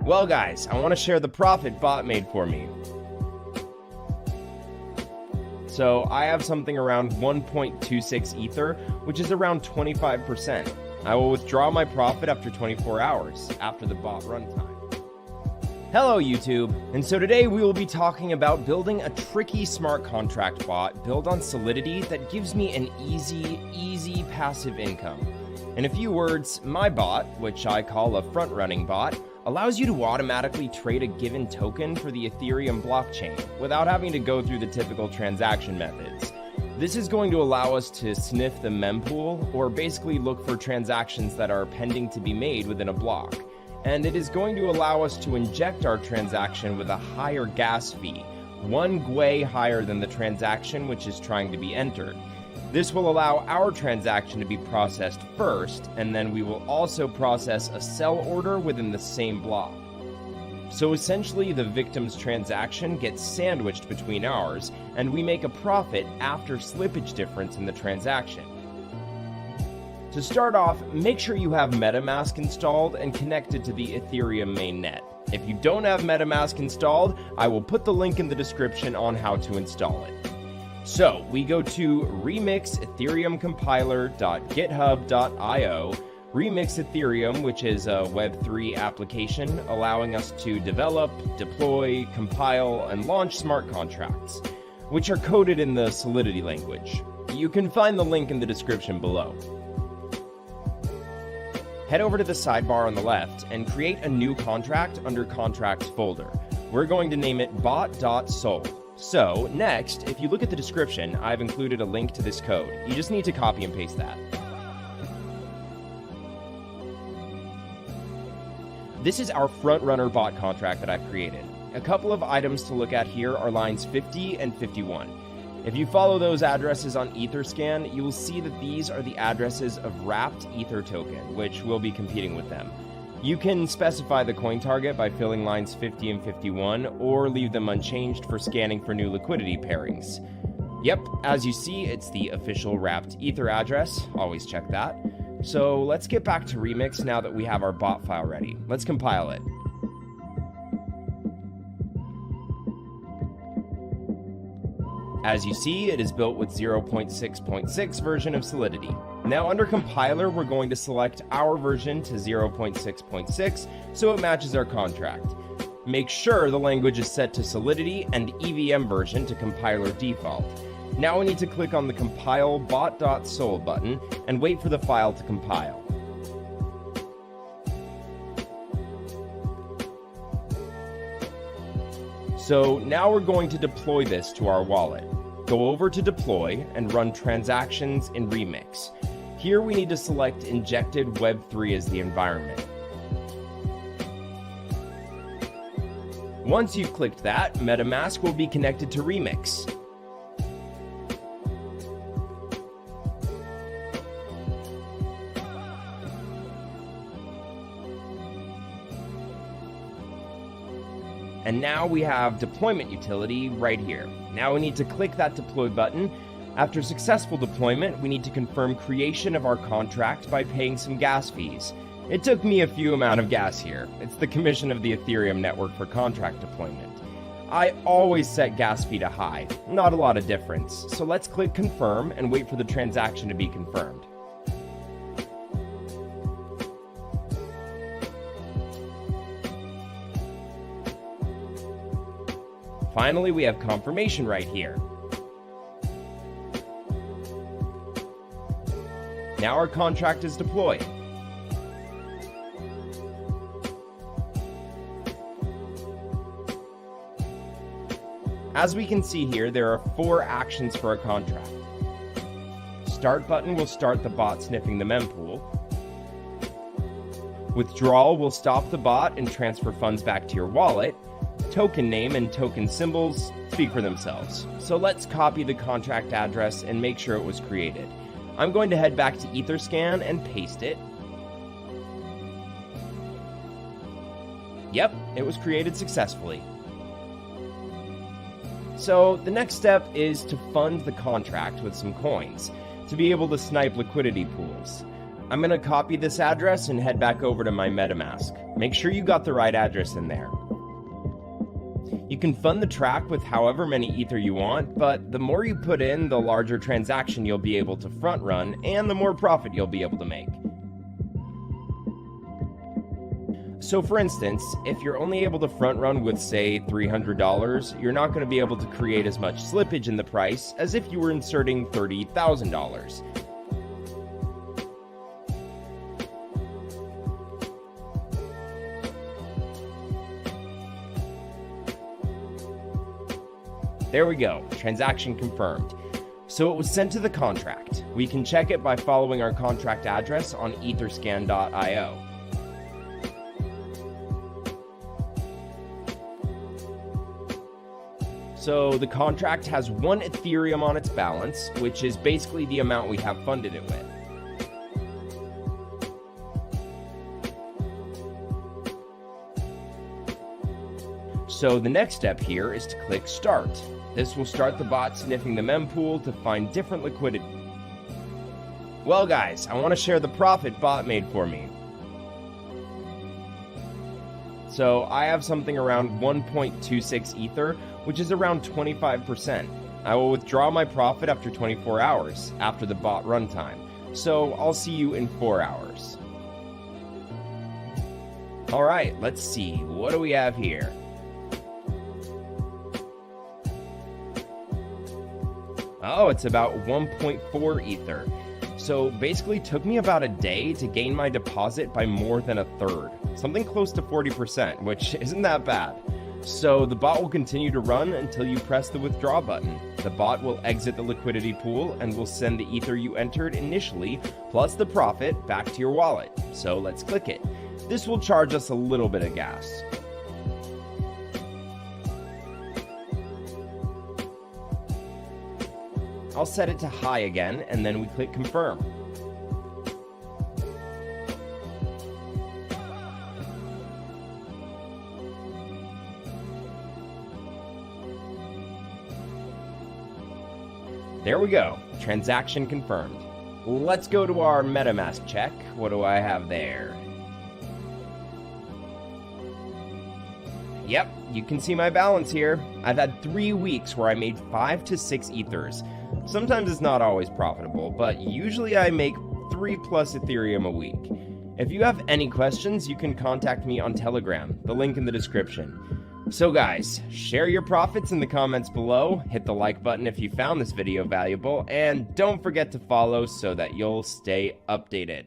Well guys, I want to share the profit Bot made for me. So I have something around 1.26 Ether, which is around 25%. I will withdraw my profit after 24 hours, after the bot runtime. Hello YouTube, and so today we will be talking about building a tricky smart contract bot built on Solidity that gives me an easy passive income. In a few words, my bot, which I call a front-running bot, allows you to automatically trade a given token for the Ethereum blockchain without having to go through the typical transaction methods. This is going to allow us to sniff the mempool, or basically look for transactions that are pending to be made within a block. And it is going to allow us to inject our transaction with a higher gas fee, 1 Gwei higher than the transaction which is trying to be entered. This will allow our transaction to be processed first, and then we will also process a sell order within the same block. So essentially, the victim's transaction gets sandwiched between ours, and we make a profit after slippage difference in the transaction. To start off, make sure you have MetaMask installed and connected to the Ethereum mainnet. If you don't have MetaMask installed, I will put the link in the description on how to install it. So, we go to remix Ethereum compiler.github.io, Remix Ethereum, which is a Web3 application allowing us to develop, deploy, compile, and launch smart contracts, which are coded in the Solidity language. You can find the link in the description below. Head over to the sidebar on the left and create a new contract under Contracts folder. We're going to name it Bot.sol. So, next, if you look at the description, I've included a link to this code. You just need to copy and paste that. This is our front-runner bot contract that I've created. A couple of items to look at here are lines 50 and 51. If you follow those addresses on Etherscan, you will see that these are the addresses of wrapped Ether token, which will be competing with them. You can specify the coin target by filling lines 50 and 51, or leave them unchanged for scanning for new liquidity pairings. Yep, as you see, it's the official wrapped Ether address. Always check that. So let's get back to Remix now that we have our bot file ready. Let's compile it. As you see, it is built with 0.6.6 version of Solidity. Now under compiler, we're going to select our version to 0.6.6 so it matches our contract. Make sure the language is set to Solidity and EVM version to compiler default. Now we need to click on the compile Bot.sol button and wait for the file to compile. So now we're going to deploy this to our wallet. Go over to deploy and run transactions in Remix. Here we need to select Injected Web3 as the environment. Once you've clicked that, MetaMask will be connected to Remix. And now we have deployment utility right here. Now we need to click that deploy button. After successful deployment, we need to confirm creation of our contract by paying some gas fees. It took me a few amount of gas here. It's the commission of the Ethereum network for contract deployment. I always set gas fee to high, not a lot of difference. So let's click confirm and wait for the transaction to be confirmed. Finally, we have confirmation right here. Now our contract is deployed. As we can see here, there are 4 actions for a contract. Start button will start the bot sniffing the mempool. Withdrawal will stop the bot and transfer funds back to your wallet. Token name and token symbols speak for themselves. So let's copy the contract address and make sure it was created. I'm going to head back to Etherscan and paste it. Yep, it was created successfully. So the next step is to fund the contract with some coins to be able to snipe liquidity pools. I'm going to copy this address and head back over to my MetaMask. Make sure you got the right address in there. You can fund the track with however many Ether you want, but the more you put in, the larger transaction you'll be able to front run, and the more profit you'll be able to make. So for instance, if you're only able to front run with say $300, you're not going to be able to create as much slippage in the price as if you were inserting $30,000. There we go, transaction confirmed. So it was sent to the contract. We can check it by following our contract address on etherscan.io. So the contract has 1 Ethereum on its balance, which is basically the amount we have funded it with. So the next step here is to click Start. This will start the bot sniffing the mempool to find different liquidity. Well guys, I want to share the profit bot made for me. So I have something around 1.26 Ether, which is around 25%. I will withdraw my profit after 24 hours, after the bot runtime. So I'll see you in 4 hours. Alright, let's see, what do we have here? Oh, it's about 1.4 Ether. So basically took me about a day to gain my deposit by more than a third. Something close to 40%, which isn't that bad. So the bot will continue to run until you press the withdraw button. The bot will exit the liquidity pool and will send the Ether you entered initially, plus the profit, back to your wallet. So let's click it. This will charge us a little bit of gas. I'll set it to high again, and then we click confirm. There we go, transaction confirmed. Let's go to our MetaMask check. What do I have there? Yep, you can see my balance here. I've had 3 weeks where I made 5 to 6 Ethers. Sometimes it's not always profitable, but usually I make 3+ Ethereum a week. If you have any questions, you can contact me on Telegram, the link in the description. So guys, share your profits in the comments below, hit the like button if you found this video valuable, and don't forget to follow so that you'll stay updated.